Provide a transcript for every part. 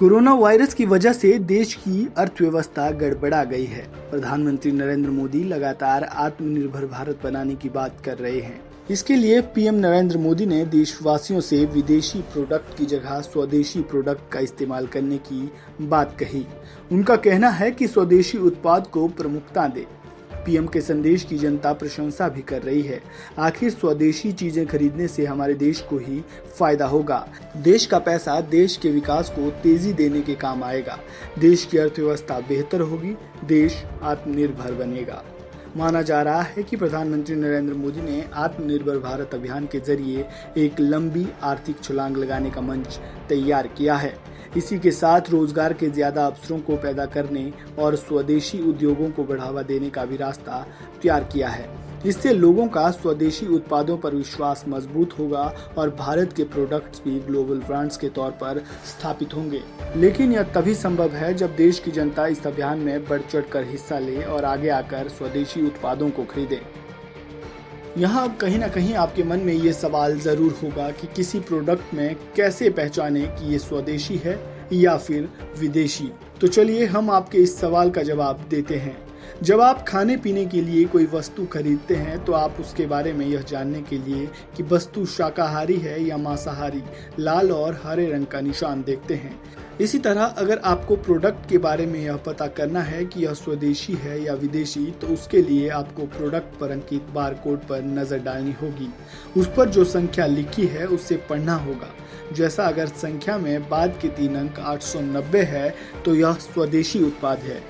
Corona virus की वजह से देश की अर्थव्यवस्था गड़बड़ा गई है। प्रधानमंत्री नरेंद्र मोदी लगातार आत्मनिर्भर भारत बनाने की बात कर रहे हैं। इसके लिए पीएम नरेंद्र मोदी ने देशवासियों से विदेशी प्रोडक्ट की जगह स्वदेशी प्रोडक्ट का इस्तेमाल करने की बात कही। उनका कहना है कि स्वदेशी उत्पाद को प्रमुखता दे। पीएम के संदेश की जनता प्रशंसा भी कर रही है। आखिर स्वदेशी चीजें खरीदने से हमारे देश को ही फायदा होगा। देश का पैसा देश के विकास को तेजी देने के काम आएगा। देश की अर्थव्यवस्था बेहतर होगी, देश आत्मनिर्भर बनेगा। माना जा रहा है कि प्रधानमंत्री नरेंद्र मोदी ने आत्मनिर्भर भारत अभियान के जरिए एक लंबी आर्थिक छलांग लगाने का मंच तैयार किया है। इसी के साथ रोजगार के ज्यादा अवसरों को पैदा करने और स्वदेशी उद्योगों को बढ़ावा देने का भी रास्ता तैयार किया है। इससे लोगों का स्वदेशी उत्पादों पर विश्वास मजबूत होगा और भारत के प्रोडक्ट्स भी ग्लोबल ब्रांड्स के तौर पर स्थापित होंगे। लेकिन यह तभी संभव है जब देश की जनता इस अभियान में बढ़ चढ़ कर हिस्सा ले और आगे आकर स्वदेशी उत्पादों को खरीदे। यहाँ अब कहीं ना कहीं आपके मन में ये सवाल जरूर होगा कि किसी प्रोडक्ट में कैसे पहचाने कि ये स्वदेशी है या फिर विदेशी। तो चलिए हम आपके इस सवाल का जवाब देते हैं। जब आप खाने पीने के लिए कोई वस्तु खरीदते हैं तो आप उसके बारे में यह जानने के लिए कि वस्तु शाकाहारी है या मांसाहारी लाल और हरे रंग का निशान देखते हैं। इसी तरह अगर आपको प्रोडक्ट के बारे में यह पता करना है कि यह स्वदेशी है या विदेशी, तो उसके लिए आपको प्रोडक्ट पर अंकित बारकोड पर नजर डालनी होगी। उस पर जो संख्या लिखी है उससे पढ़ना होगा। जैसा अगर संख्या में बाद के 3 अंक 890 है तो यह स्वदेशी उत्पाद है।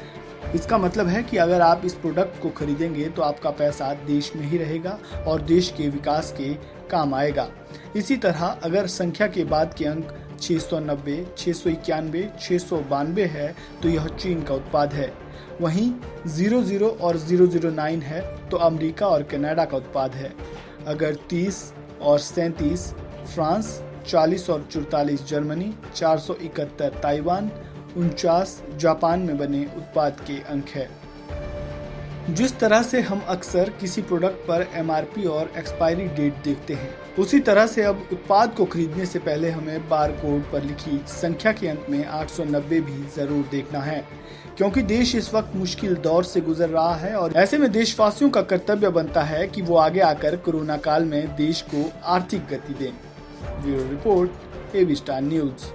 इसका मतलब है कि अगर आप इस प्रोडक्ट को खरीदेंगे तो आपका पैसा देश में ही रहेगा और देश के विकास के काम आएगा। इसी तरह अगर संख्या के बाद के अंक 690, 691, 692 है तो यह चीन का उत्पाद है। वहीं 00 और 009 है तो अमेरिका और कनाडा का उत्पाद है। अगर 30 और 37 फ्रांस, 40 और 44 जर्मनी, 471 ताइवान, 49 जापान में बने उत्पाद के अंक है। जिस तरह से हम अक्सर किसी प्रोडक्ट पर एमआरपी और एक्सपायरी डेट देखते हैं, उसी तरह से अब उत्पाद को खरीदने से पहले हमें बारकोड पर लिखी संख्या के अंत में 890 भी जरूर देखना है, क्योंकि देश इस वक्त मुश्किल दौर से गुजर रहा है और ऐसे में देशवासियों का कर्तव्य बनता है कि वो आगे आकर कोरोना काल में देश को आर्थिक गति दें। Bureau report, AB Star news.